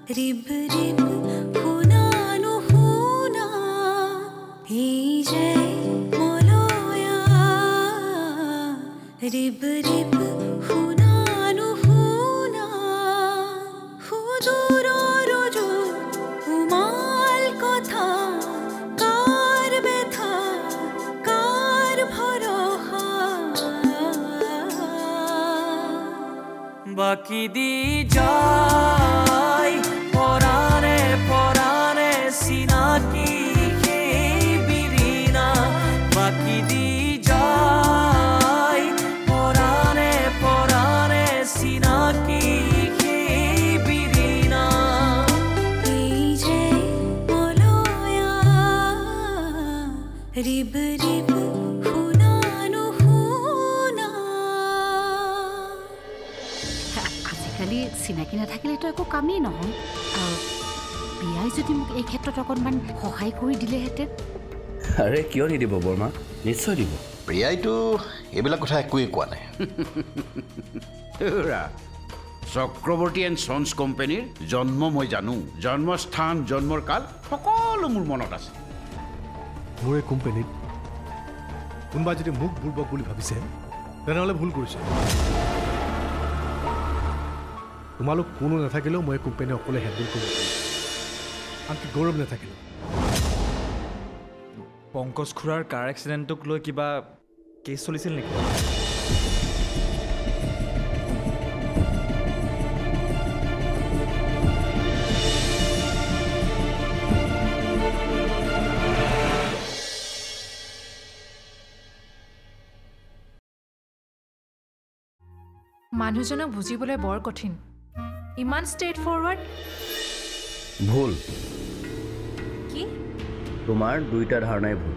Rib rib हुना नुहुना এই যে মলয়া रिब रिब हुना नुहुना হুজুর রজু উমাল কথা কার ব্যথা কার ভরসা বাকি দি যায় পরানে পরানে সিনাকি সেই বিরিনা বাকি দি যায় পরানে পরানে সিনাকি সেই বিরিনা এই যে মলয়া রিব রিব হুনা নুহুনা আজিকালি চিনাকি নাথাকিলেতো একো কামেই নহয় বিয়াই যদি মোক এই ক্ষেত্ৰত অকণমান সহায় কৰি দিলেহেঁতেন আৰে কিয় নিদিব বৰ্মা নিশ্চয় দিব প্ৰিয়াইতো এইবিলাক কথা একোৱেই কোৱা নাই চক্ৰৱৰ্তী এণ্ড চন্স কোম্পানীৰ জন্ম মই জানো জন্মস্থান জন্মৰ কাল সকলো মোৰ মনত আছে মোৰ এই কোম্পানীত কোনোবাই যদি মোক বুৰ্বক বুলি ভাবিছে তেনেহ'লে ভুল কৰিছে তোমালোক কোনো নাথাকিলেও মই কোম্পানী অকলে হেণ্ডেল কৰিব পাৰিম আনকি গৌৰৱ নাথাকিলেও পংকজ খুৰাৰ কাৰ এক্সিডেণ্টক লৈ কিবা কেছ চলিছিল নেকি মানুহজনক বুজিবলৈ বৰ কঠিন ইমান ষ্ট্ৰেইট ফৰৱাৰ্ড ভুল কি তোমাৰ দুইটা ধাৰণাই ভুল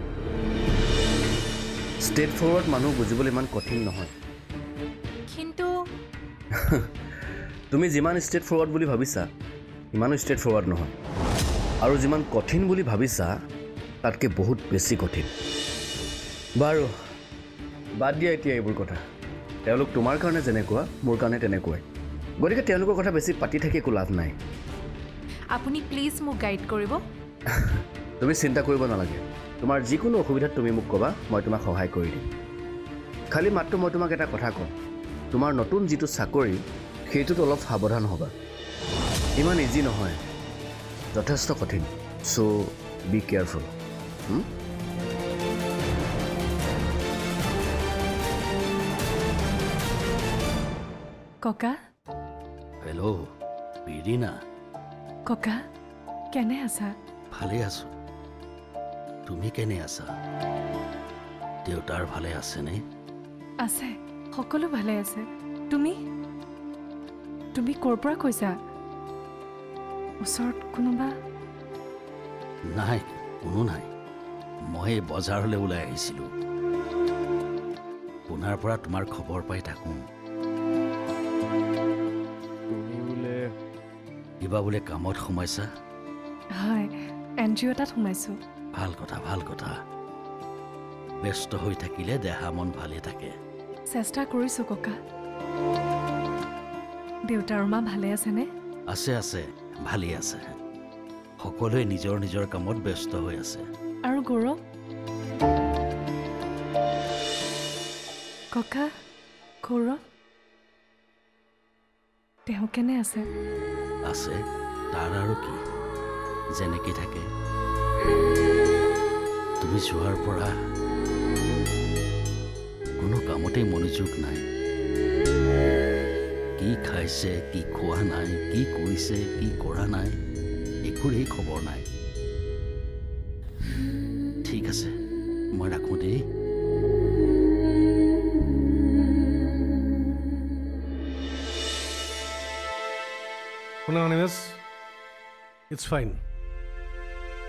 ষ্ট্ৰেট ফৰৱাৰ্ড মানুহ বুজিবলৈ ইমান কঠিন নহয় কিন্তু তুমি যিমান ষ্ট্ৰেট ফৰৱাৰ্ড বুলি ভাবিছা ইমানো ষ্ট্ৰেট ফৰৱাৰ্ড নহয় আৰু যিমান কঠিন বুলি ভাবিছা তাতকৈ বহুত বেছি কঠিন বাৰু বাদ দিয়া এতিয়া এইবোৰ কথা তেওঁলোক তোমাৰ কাৰণে যেনেকুৱা মোৰ কাৰণে তেনেকুৱাই গতিকে তেওঁলোকৰ কথা বেছি পাতি থাকি একো লাভ নাই আপুনি প্লিজ মোক গাইড কৰিব তুমি চিন্তা কৰিব নালাগে তোমাৰ যিকোনো অসুবিধাত তুমি মোক ক'বা মই তোমাক সহায় কৰি দিম খালি মাত্ৰ মই তোমাক এটা কথা কওঁ তোমাৰ নতুন যিটো চাকৰি সেইটোত অলপ সাৱধান হ'বা ইমান ইজি নহয় যথেষ্ট কঠিন চ' বি কেয়াৰফুল ককা হেল্ল' বিৰিনা ককা কেনে আছা ভালে আছো তুমি কেনে আছা দেউতাৰ ভালে আছেনে আছে সকলো ভালে আছে তুমি তুমি ক'ৰ পৰা কৈছা ওচৰত কোনোবা নাই কোনো নাই মই বজাৰলৈ ওলাই আহিছিলোঁ পুনাৰ পৰা তোমাৰ খবৰ পাই থাকোঁ তুমি বোলে কিবা বোলে কামত সোমাইছা হয় NGO এটাত সোমাইছোঁ ভাল কথা ব্যস্ত হৈ থাকিলে দেহা মন ভালে থাকে চেষ্টা কৰিছোঁ ককা দেউতা আৰু মা ভালে আছেনে আছে ভালেই আছে সকলোৱে নিজৰ নিজৰ কামত ব্যস্ত হৈ আছে আৰু গৌৰৱ ককা গৌৰৱ তেওঁ কেনে আছে আছে তাৰ আৰু কি যেনেকৈ থাকে তুমি যোৱাৰ পৰা কোনো কামতেই মনোযোগ নাই কি খাইছে কি খোৱা নাই কি কৰিছে কি কৰা নাই একোৰেই খবৰ নাই ঠিক আছে মই ৰাখোঁ দেই শুনা অনিমেশ ইটছ ফাইন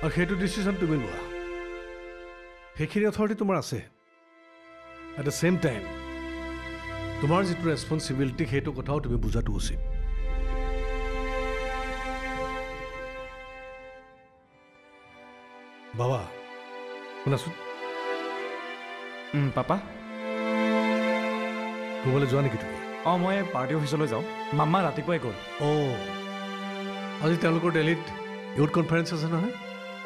আৰু সেইটো ডিচিশ্যন তুমি লোৱা সেইখিনি অথৰিটি তোমাৰ আছে এট দ্য ছেইম টাইম তোমাৰ যিটো ৰেছপনচিবিলিটি সেইটো কথাও তুমি বুজাটো উচিত বাবা শুনাচোন পাপা ক'ৰবালৈ যোৱা নেকি তুমি মই পাৰ্টি অফিচলৈ যাওঁ মামা ৰাতিপুৱাই গ'ল অঁ আজি তেওঁলোকৰ দিল্লীত ইউথ কনফাৰেন্স আছে নহয়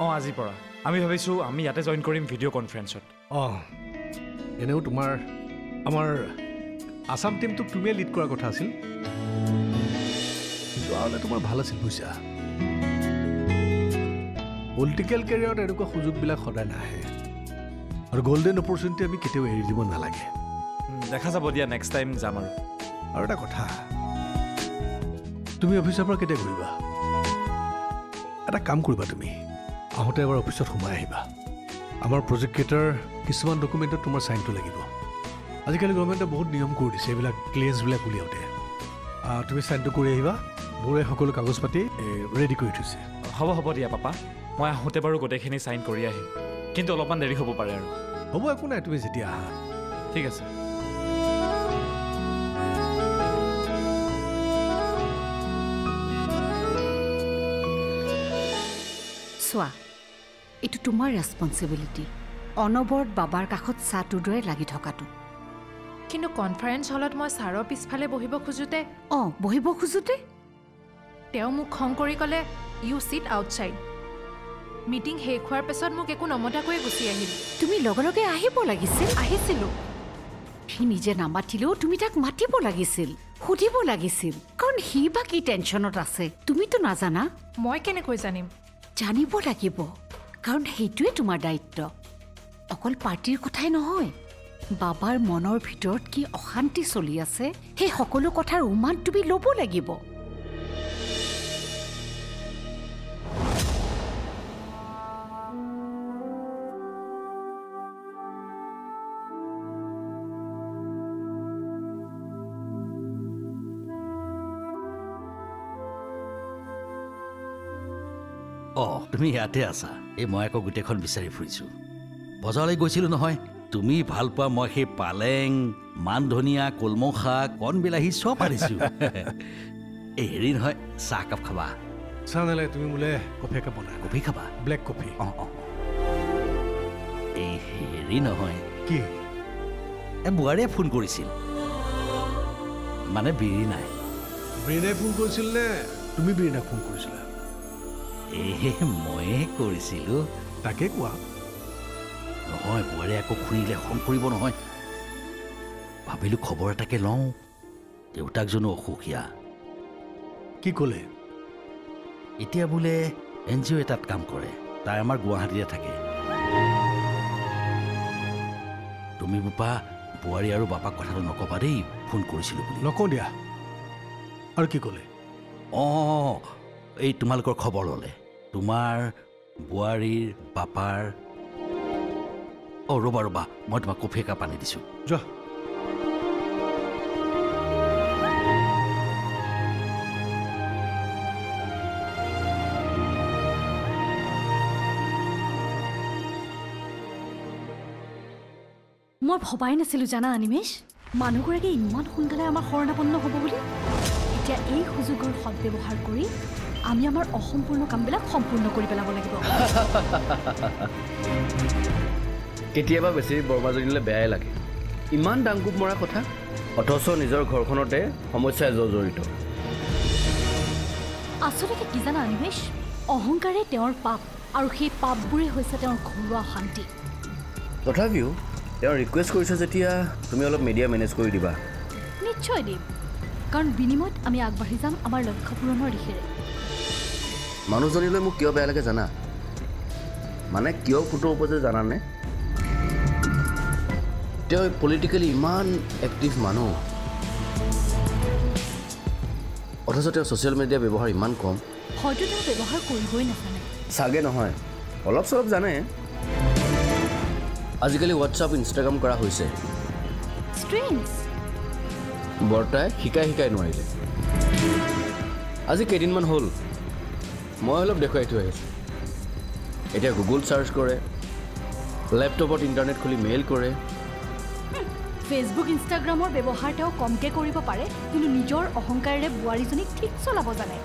অঁ আজিৰ পৰা আমি ভাবিছোঁ আমি ইয়াতে জইন কৰিম ভিডিঅ' কনফাৰেন্সত অঁ এনেও তোমাৰ আমাৰ আছাম টিমটোক তুমিয়ে লিড কৰাৰ কথা আছিল যোৱা হ'লে তোমাৰ ভাল আছিল বুজিছা পলিটিকেল কেৰিয়াৰত এনেকুৱা সুযোগবিলাক সদায় নাহে আৰু গল্ডেন অপৰচুনিটি আমি কেতিয়াও এৰি দিব নালাগে দেখা যাব দিয়া নেক্সট টাইম যাম আৰু এটা কথা তুমি অফিচৰ পৰা কেতিয়া ঘূৰিবা এটা কাম কৰিবা তুমি আহোঁতে এবাৰ অফিচত সোমাই আহিবা আমাৰ প্ৰজেক্টকেইটাৰ কিছুমান ডকুমেণ্টত তোমাৰ চাইনটো লাগিব আজিকালি গভৰ্ণমেণ্টে বহুত নিয়ম কৰি দিছে এইবিলাক ক্লিয়াৰেঞ্চবিলাক উলিয়াওঁতে তুমি চাইনটো কৰি আহিবা মোৰে সকলো কাগজ পাতি ৰেডি কৰি থৈছে হ'ব দিয়া পাপা মই আহোঁতে বাৰু গোটেইখিনি চাইন কৰি আহিম কিন্তু অলপমান দেৰি হ'ব পাৰে আৰু হ'ব একো নাই তুমি যেতিয়া আহা ঠিক আছে চোৱা এইটো তোমাৰ ৰেছপনচিবিলিটি অনবৰত বাবাৰ কাষত চাহটোৰ দৰে লাগি থকাটো কিন্তু কনফাৰেন্স হলত মই ছাৰৰ পিছফালে বহিব খোজোঁতে অঁ বহিব খোজোতে তেওঁ মোক খং কৰি ক'লে ইউ চিট আউটছাইড মিটিং শেষ হোৱাৰ পিছত মোক একো নমতাকৈয়ে গুচি আহিল তুমি লগে লগে আহিব লাগিছিল আহিছিলোঁ সি নিজে নামাতিলেও তুমি তাক মাতিব লাগিছিল সুধিব লাগিছিল কাৰণ সি বা কি টেনশ্যনত আছে তুমিতো নাজানা মই কেনেকৈ জানিম জানিব লাগিব কাৰণ সেইটোৱে তোমাৰ দায়িত্ব অকল পাৰ্টিৰ কথাই নহয় বাবাৰ মনৰ ভিতৰত কি অশান্তি চলি আছে সেই সকলো কথাৰ উমান তুমি ল'ব লাগিব অঁ তুমি ইয়াতে আছা এই মই আকৌ গোটেইখন বিচাৰি ফুৰিছোঁ বজাৰলৈ গৈছিলোঁ নহয় তুমি ভাল পোৱা মই সেই পালেং মান ধনিয়া কলমৌ শাক কণ বিলাহী চব আনিছোঁ এই হেৰি নহয় চাহ কাপ খাবা চাহ নালাগে তুমি মোলৈ কফি একাপ বনাই কফি খাবা ব্লেক কফি অঁ অঁ এই হেৰি নহয় কি এই বোৱাৰীয়ে ফোন কৰিছিল মানে বিৰি নাই বীৰেণাই ফোন কৰিছিল নে তুমি বীৰেণাক ফোন কৰিছিলা এই ময়ে কৰিছিলোঁ তাকে কোৱা নহয় বোৱাৰীয়ে আকৌ শুনিলে খং কৰিব নহয় ভাবিলোঁ খবৰ এটাকে লওঁ দেউতাকজনো অসুখীয়া কি ক'লে এতিয়া বোলে NGO এটাত কাম কৰে তাই আমাৰ গুৱাহাটীতে থাকে তুমি বোপা বোৱাৰী আৰু বাপাক কথাটো নকবা দেই ফোন কৰিছিলোঁ বুলি নকওঁ দিয়া আৰু কি ক'লে অঁ এই তোমালোকৰ খবৰ ল'লে তোমাৰ বোৱাৰীৰ বাপাৰ অঁ ৰ'বা মই তোমাক কফি একাপ আনি দিছোঁ যোৱা মই ভবাই নাছিলোঁ জানা অনিমেষ মানুহগৰাকী ইমান সোনকালে আমাৰ শৰণাপন্ন হ'ব বুলি এতিয়া এই সুযোগৰ সদ্ব্যৱহাৰ কৰি আমি আমাৰ অসম্পূৰ্ণ কামবিলাক সম্পূৰ্ণ কৰি পেলাব লাগিব কেতিয়াবা বেছি বৰমাজনীলৈ বেয়াই লাগে ইমান ডাংকুপ মৰা কথা অথচ নিজৰ ঘৰখনতে সমস্যাই জড়িত আচলতে কি জানা অনিমেষ অহংকাৰে তেওঁৰ পাপ আৰু সেই পাপবোৰে হৈছে তেওঁৰ ঘৰুৱা শান্তি তথাপিও তেওঁ ৰিকুৱেষ্ট কৰিছে যেতিয়া তুমি অলপ মিডিয়া মেনেজ কৰি দিবা নিশ্চয় দিম কাৰণ বিনিময়ত আমি আগবাঢ়ি যাম আমাৰ লক্ষ্য পূৰণৰ দিশেৰে মানুহজনীলৈ মোক কিয় বেয়া লাগে জানা মানে কিয় ফটো উপজে জানানে তেওঁ পলিটিকেলি ইমান এক্টিভ মানুহ অথচ তেওঁ ছ'চিয়েল মিডিয়া ব্যৱহাৰ ইমান কম হয়তো তেওঁ ব্যৱহাৰ কৰিবই নাজানে চাগে নহয় অলপ চলপ জানে আজিকালি হোৱাটছআপ ইনষ্টাগ্ৰাম কৰা হৈছে ষ্ট্ৰেঞ্জ বৰ্তাই শিকাই নোৱাৰিলে আজি কেইদিনমান হ'ল মই অলপ দেখুৱাই থৈ আহিছোঁ এতিয়া গুগল চাৰ্চ কৰে লেপটপত ইণ্টাৰনেট খুলি মেইল কৰে ফেচবুক ইনষ্টাগ্ৰামৰ ব্যৱহাৰ তেওঁ কমকৈ কৰিব পাৰে কিন্তু নিজৰ অহংকাৰেৰে বোৱাৰীজনীক ঠিক চলাব জানে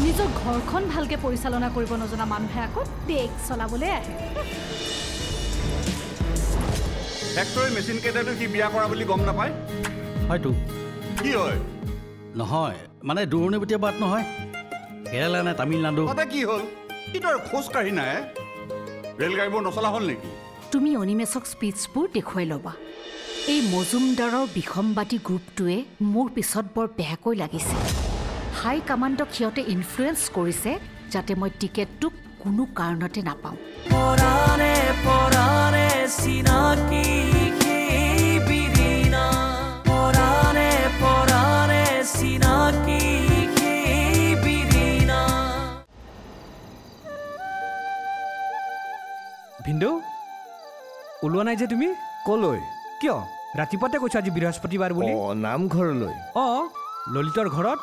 নিজৰ ঘৰখন ভালকৈ পৰিচালনা কৰিব নজনা মানুহে আকৌ দেশ চলাবলৈ আহে ফেক্টৰী মেচিন কেইটাতো সি বিয়া কৰা বুলি গম নাপায় হয়তো কি হয় নহয় মানে দূৰণিবতীয়া বাট নহয় কেৰালা নে তামিলনাডু? তাতে কি হ'ল? কিন্তু আৰু খোজকাঢ়ি নাই ৰেলগাড়ীবোৰ নচলা হ'ল নেকি? তুমি অনিমেষক স্পীচবোৰ দেখুৱাই ল'বা। এই মজুমদাৰৰ বিষমবাদী গ্ৰুপটোৱে মোৰ পিছত বৰ বেয়াকৈ লাগিছে। হাই কামাণ্ডক সিহঁতে ইনফ্লুৱেঞ্চ কৰিছে যাতে মই টিকেটটো কোনো কাৰণতে নাপাওঁ। পৰাণে পৰাণে চিনাকি সেই বিৰিণা, পৰাণে পৰাণে চিনাকি সেই বিৰিণা। ভিন্দু ওলোৱা নাই যে তুমি? কলৈ? কিয় ৰাতিপুৱাতে কৈছো আজি বৃহস্পতিবাৰ বুলি? নামঘৰলৈ। ললিতৰ ঘৰত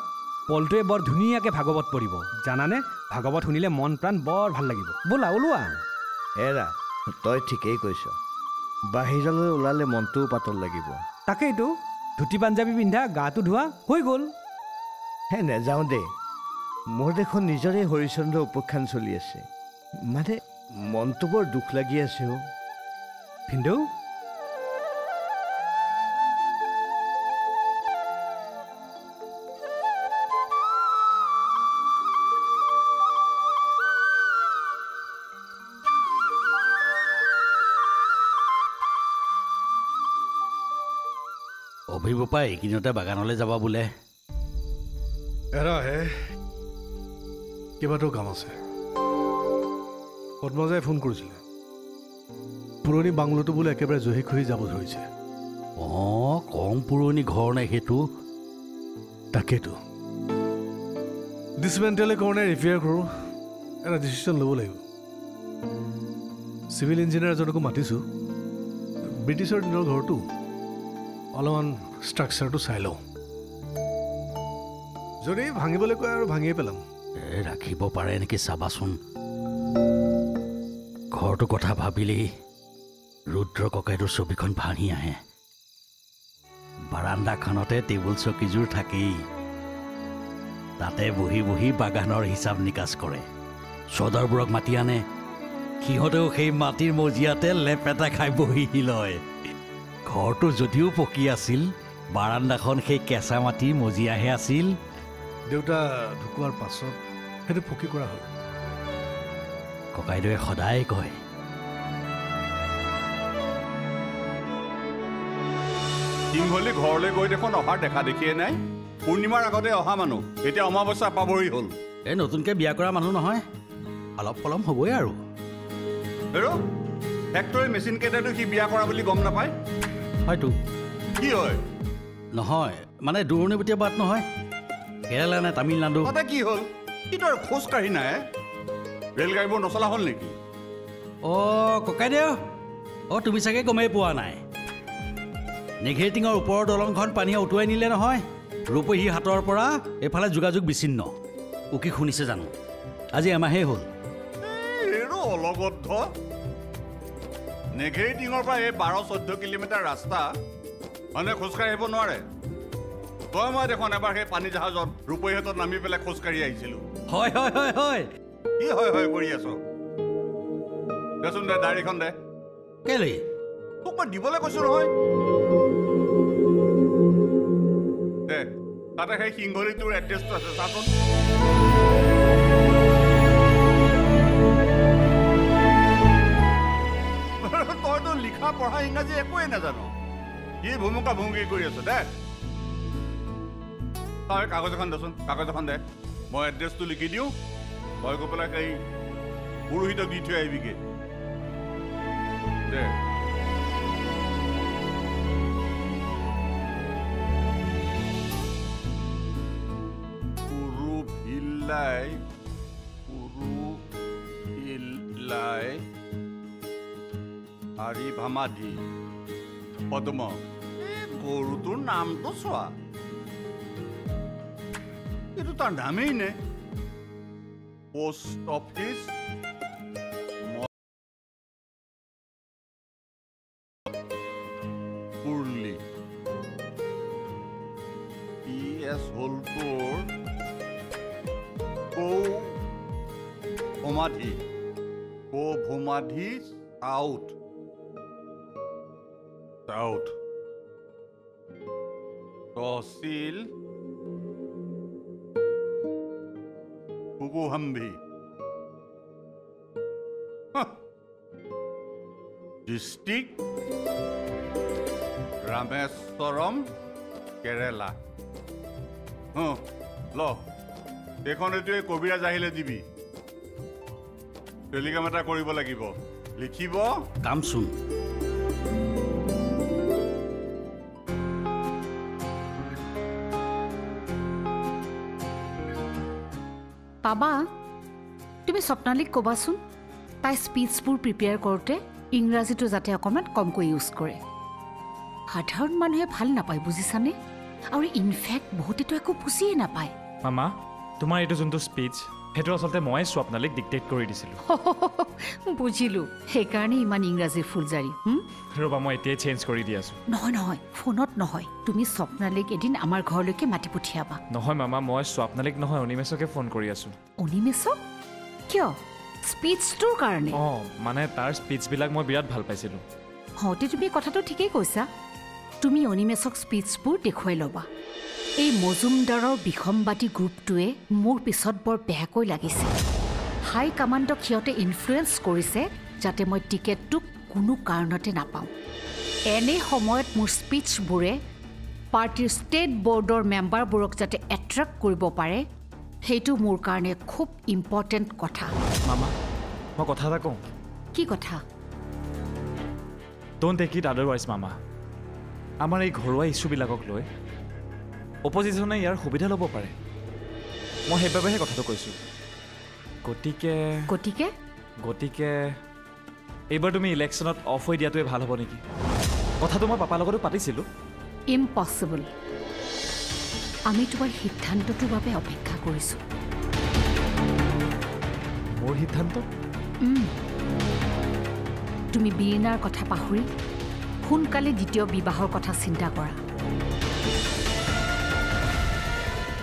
পলটোৱে বৰ ধুনীয়াকৈ ভাগৱত পঢ়িব জানানে? ভাগৱত শুনিলে মন প্ৰাণ বৰ ভাল লাগিব। ব'লা ওলোৱা। এৰা, তই ঠিকেই কৈছ। বাহিৰলৈ ওলালে মনটোও পাতল লাগিব। তাকেইতো, ধুতি পাঞ্জাবী পিন্ধা, গাটো ধোৱা, হৈ গ'ল। হে নেযাওঁ দেই, মোৰ দেখোন নিজৰে হৰিচন্দ্ৰ উপাখ্যান চলি আছে। মানে মনটো বৰ দুখ লাগি আছে। ভিন্দু অভিবোপা এইকেইদিনতে বাগানলৈ যাবা বোলে। এৰা হে, কেইবাটাও কাম আছে। পদ্মজাই ফোন কৰিছিলে, পুৰণি বাংলোটো বোলে একেবাৰে জহি খহি যাব ধৰিছে। কম পুৰণি ঘৰ নাই সেইটো। তাকেতো ডিছমেণ্টেলে কাৰণে ৰিপেয়াৰ কৰোঁ, এটা ডিচিশ্যন ল'ব লাগিব। চিভিল ইঞ্জিনিয়াৰ এজনকো মাতিছোঁ। ব্ৰিটিছৰ দিনৰ ঘৰটো, অলপমান ষ্ট্ৰাকচাৰটো চাই লওঁ। যদি ভাঙিবলৈ কয় আৰু ভাঙিয়ে পেলাম। ৰাখিব পাৰে নেকি চাবাচোন। ঘৰটোৰ কথা ভাবিলেই ৰুদ্ৰ ককাইটোৰ ছবিখন ভাঙি আহে। বাৰাণ্ডাখনতে টেবুল চকীযোৰ থাকেই, তাতে বহি বহি বাগানৰ হিচাপ নিকাচ কৰে। চৰ্দাৰবোৰক মাতি আনে, সিহঁতেও সেই মাটিৰ মজিয়াতে লেপেটা খাই বহি লয়। ঘৰটো যদিও পকী আছিল, বাৰাণ্ডাখন সেই কেঁচা মাটিৰ মজিয়াহে আছিল। দেউতা ঢুকোৱাৰ পাছত সেইটো পকী কৰা হ'ল। ককাইদেৱে সদায় কয়, সিংহলী ঘৰলৈ গৈ দেখোন অহাৰ দেখা দেখিয়ে নাই। পূৰ্ণিমাৰ আগতে অহা মানুহ, এতিয়া অমাৱস্যা পাবহি হ'ল। এই নতুনকৈ বিয়া কৰা মানুহ নহয়, অলপ পলম হ'বই আৰু। ফেক্টৰী মেচিন কেইটাতো সি বিয়া কৰা বুলি গম নাপায়। হয়তো। কি হয়? নহয় মানে দূৰণিবতীয়া বাট নহয়, কেৰালা নে তামিলনাডু। তাতে কি হ'ল? কিন্তু আৰু খোজকাঢ়ি নাই ৰেলগাড়ীবোৰ নচলা হ'ল নেকি? ককাইদেউ, তুমি চাগে গমেই পোৱা নাই, নেঘেৰিটিঙৰ ওপৰৰ দলংখন পানীয়ে উটুৱাই নিলে নহয়। ৰূপহী হাতৰ পৰা এইফালে যোগাযোগ বিচ্ছিন্ন। কি শুনিছে জানো? আজি এমাহেই হ'ল। অলবদ্ধ নেঘেৰিটিঙৰ পৰা এই 12-14 কিলোমিটাৰ ৰাস্তা মানে খোজকাঢ়ি আহিব নোৱাৰে। তই মই দেখোন এবাৰ সেই পানী জাহাজত ৰূপহীহঁতত নামি পেলাই খোজকাঢ়ি আহিছিলোঁ। হয় হয় হয় হয়। কি হয় হয় কৰি আছ? দেচোন দে, ডায়েৰীখন দে। কেলে? তোক মই দিবলৈ কৈছোঁ নহয়। দে, তাতে সেই সিংহলীটোৰ এড্ৰেছটো আছে, চাচোন। তইতো লিখা পঢ়া ইংৰাজী একোৱেই নাজানো, কি ভুমুকা ভুমুকি কৰি আছ? দে তই কাগজ এখন দেচোন, কাগজ এখন দে, মই এড্ৰেছটো লিখি দিওঁ। তই গৈ পেলাই সেই পুৰোহিতক দি থৈ আহিবিগৈ। দে ভামাধি পদ্ম। গৰুটোৰ নামটো চোৱা, এইটো তাৰ নামেই নে? Post office পুৰলি। PS হ'ল তোৰ ভূমাধি, ভূমাধি সাউথ। তহচিল কুকুহাম্ভি ডিষ্ট্ৰিক্ট ৰামেশ্বৰম কেৰেলা ল এইখন এইটোৱে কবিৰাজ আহিলে দিবি টেলিগ্ৰাম এটা কৰিব লাগিব লিখিব কামচোন পাবা তুমি স্বপ্নালীক ক'বাচোন তাই স্পীচবোৰ প্ৰিপেয়াৰ কৰোঁতে ইংৰাজীটো যাতে অকণমান কমকৈ ইউজ কৰে সাধাৰণ মানুহে ভাল নাপায় বুজিছানে আৰু ইনফেক্ট বহুতেতো একো বুজিয়ে নাপায় মামা তোমাৰ এইটো যোনটো স্পীচ সেইটো আচলতে মই স্বপ্নালীক ডিক্টেট কৰি দিছিলোঁ বুজিলোঁ সেইকাৰণে ইমান ইংৰাজী ফুলজাৰি ৰ'বা মই এতিয়াই চেঞ্জ কৰি দি আছোঁ নহয় নহয় ফোনত নহয় তুমি স্বপ্নালীক এদিন আমাৰ ঘৰলৈকে মাতি পঠিয়াবা নহয় মামা মই স্বপ্নালীক নহয় অনিমেষকে ফোন কৰি আছোঁ অনিমেষক কিয় স্পীচটোৰ কাৰণে অঁ মানে তাৰ স্পীচবিলাক মই বিৰাট ভাল পাইছিলোঁ হওঁতে তুমি কথাটো ঠিকেই কৈছা তুমি অনিমেষক স্পীচবোৰ দেখুৱাই ল'বা এই মজুমদাৰৰ বিসম্বাদী গ্ৰুপটোৱে মোৰ পিছত বৰ বেয়াকৈ লাগিছে হাই কামাণ্ডক সিহঁতে ইনফ্লুৱেঞ্চ কৰিছে যাতে মই টিকেটটোক কোনো কাৰণতে নাপাওঁ এনে সময়ত মোৰ স্পীচবোৰে পাৰ্টিৰ ষ্টেট বৰ্ডৰ মেম্বাৰবোৰক যাতে এট্ৰেক্ট কৰিব পাৰে সেইটো মোৰ কাৰণে খুব ইম্পৰ্টেণ্ট কথা মামা মই কথা এটা কওঁ কি কথা ডোণ্ট টেক ইট আদাৰৱাইজ মামা আমাৰ এই ঘৰুৱা ইছ্যুবিলাকক লৈ অপজিশ্যনে ইয়াৰ সুবিধা ল'ব পাৰে মই সেইবাবেহে কথাটো কৈছোঁ গতিকে এইবাৰ তুমি ইলেকশ্যনত অফ হৈ দিয়াটোৱে ভাল হ'ব নেকি কথাটো মই পাপাৰ লগতো পাতিছিলোঁ ইম্পচিবল আমি তোমাৰ সিদ্ধান্তটোৰ বাবে অপেক্ষা কৰিছোঁ মোৰ সিদ্ধান্ত তুমি বীৰণাৰ কথা পাহৰি সোনকালে দ্বিতীয় বিবাহৰ কথা চিন্তা কৰা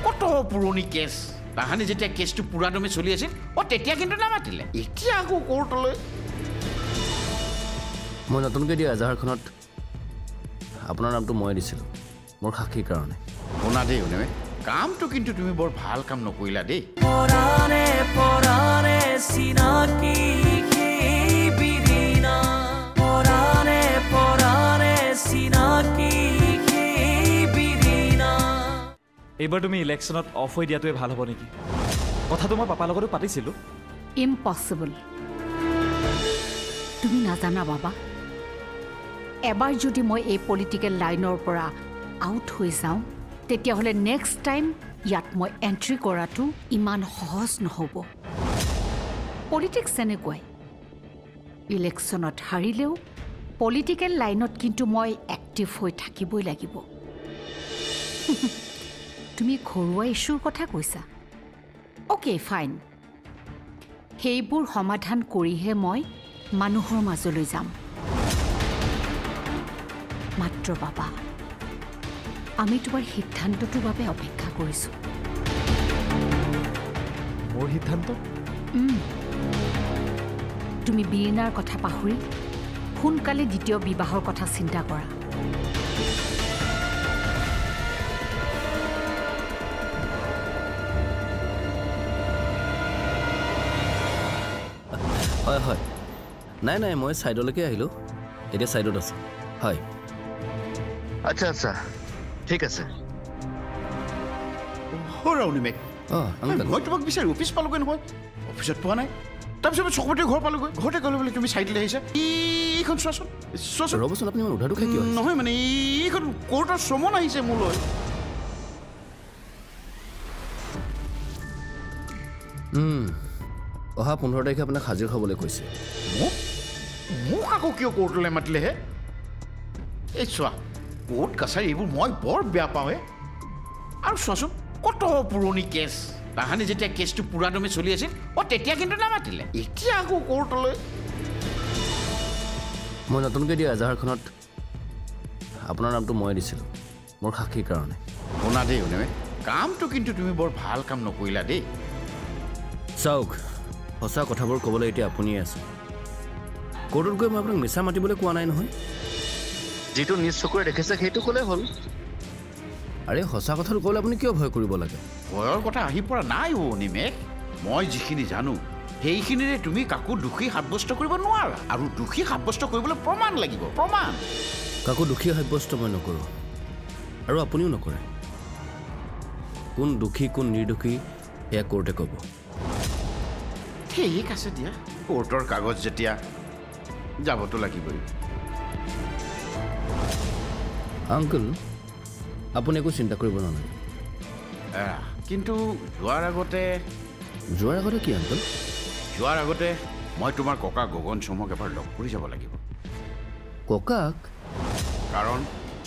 কত পুৰণি কেছ তাহানি যেতিয়া কেছটো পুৰাদমে চলি আছিল তেতিয়া কিন্তু নামাতিলে এতিয়া আকৌ কোৰ্টলৈ মই নতুনকৈ দিয়া এজাহাৰখনত আপোনাৰ নামটো মই দিছিলোঁ মোৰ সাক্ষীৰ কাৰণে শুনা দেই শুনে কামটো কিন্তু তুমি বৰ ভাল কাম নকৰিলা দেই পৰাণে পৰাণে চিনাকি বিৰিণা পৰাণে পৰাণে চিনাকি বিৰিণা এইবাৰ তুমি ইলেকশ্যনত অফ হৈ দিয়াটোৱে ভাল হ'ব নেকি কথাটো মই পাপাৰ লগতো পাতিছিলোঁ ইম্পচিবল তুমি নাজানা বাবা এবাৰ যদি মই এই পলিটিকেল লাইনৰ পৰা আউট হৈ যাওঁ তেতিয়াহ'লে নেক্সট টাইম ইয়াত মই এণ্ট্ৰি কৰাটো ইমান সহজ নহ'ব পলিটিক্স এনেকুৱাই ইলেকশ্যনত হাৰিলেও পলিটিকেল লাইনত কিন্তু মই এক্টিভ হৈ থাকিবই লাগিব তুমি ঘৰুৱা ইছ্যুৰ কথা কৈছা অ'কে ফাইন সেইবোৰ সমাধান কৰিহে মই মানুহৰ মাজলৈ যাম মাত্ৰ বাবা আমি তোমাৰ সিদ্ধান্তটোৰ বাবে অপেক্ষা কৰিছোঁ মোৰ সিদ্ধান্ত তুমি বীৰণাৰ কথা পাহৰি সোনকালে দ্বিতীয় বিবাহৰ কথা চিন্তা কৰা হয় হয় নাই নাই মই ছাইডলৈকে আহিলোঁ এতিয়া ছাইডত আছোঁ হয় আচ্ছা আচ্ছা ঠিক আছে অনিমেষ মই তোমাক বিচাৰি অফিচ পালোগৈ নহয় অফিচত পোৱা নাই তাৰপিছত চকমতে ঘৰ পালোগৈ ঘৰতে গ'লে বোলে তুমি চাইডলৈ আহিছা এইখন চোৱাচোন চোৱাচোন ৰ'বচোন আপুনি ইমান উধাটো খাই কিয় নহয় মানে এইখন কোৰ্টৰ চমন আহিছে মোলৈ অহা 15 তাৰিখে আপোনাক হাজিৰ হ'বলৈ কৈছে মোক আকৌ কিয় কোৰ্টলৈ মাতিলেহে এই চোৱা কোৰ্ট কাছাৰী এইবোৰ মই বৰ বেয়া পাওঁ আৰু চোৱাচোন কত পুৰণি কেছ তাহানি যেতিয়া কেছটো পুৰাদমে চলি আছিল তেতিয়া কিন্তু নামাতিলে এতিয়া আকৌ কোৰ্টলৈ মই নতুনকৈ দিয়া এজাহাৰখনত আপোনাৰ নামটো মই দিছিলোঁ মোৰ সাক্ষীৰ কাৰণে শুনা দেই শুনে কামটো কিন্তু তুমি বৰ ভাল কাম নকৰিলা দেই চাওক সঁচা কথাবোৰ ক'বলৈ এতিয়া আপুনিয়ে আছে কোৰ্টত গৈ মই আপোনাক মিছা মাতিবলৈ কোৱা নাই নহয় যিটো নিজ চকুৰে দেখিছে সেইটো ক'লেই হ'ল আৰে সঁচা কথাটো ক'লে আপুনি কিয় ভয় কৰিব লাগে ভয়ৰ কথা আহি পৰা নাই অনিমেষ মই যিখিনি জানো সেইখিনিৰে তুমি কাকো দোষী সাব্যস্ত কৰিব নোৱাৰা আৰু দোষী সাব্যস্ত কৰিবলৈ প্ৰমাণ লাগিব প্ৰমাণ কাকো দোষী সাব্যস্ত মই নকৰোঁ আৰু আপুনিও নকৰে কোন দোষী কোন নিৰ্দোষী এয়া কোৰ্টে ক'ব ঠিক আছে দিয়া কোৰ্টৰ কাগজ যেতিয়া যাবতো লাগিবই আংকল আপুনি একো চিন্তা কৰিব নালাগে কিন্তু যোৱাৰ আগতে কি আংকল যোৱাৰ আগতে মই তোমাৰ ককা গগন চৌমক এবাৰ লগ কৰি যাব লাগিব ককাক কাৰণ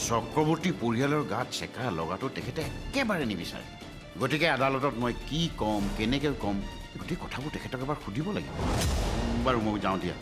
চক্ৰৱৰ্তী পৰিয়ালৰ গাত চেকা লগাটো তেখেতে একেবাৰে নিবিচাৰে গতিকে আদালতত মই কি ক'ম কেনেকৈ ক'ম গোটেই কথাবোৰ তেখেতক এবাৰ সুধিব লাগিব বাৰু মই যাওঁ দিয়া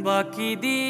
বাকি দি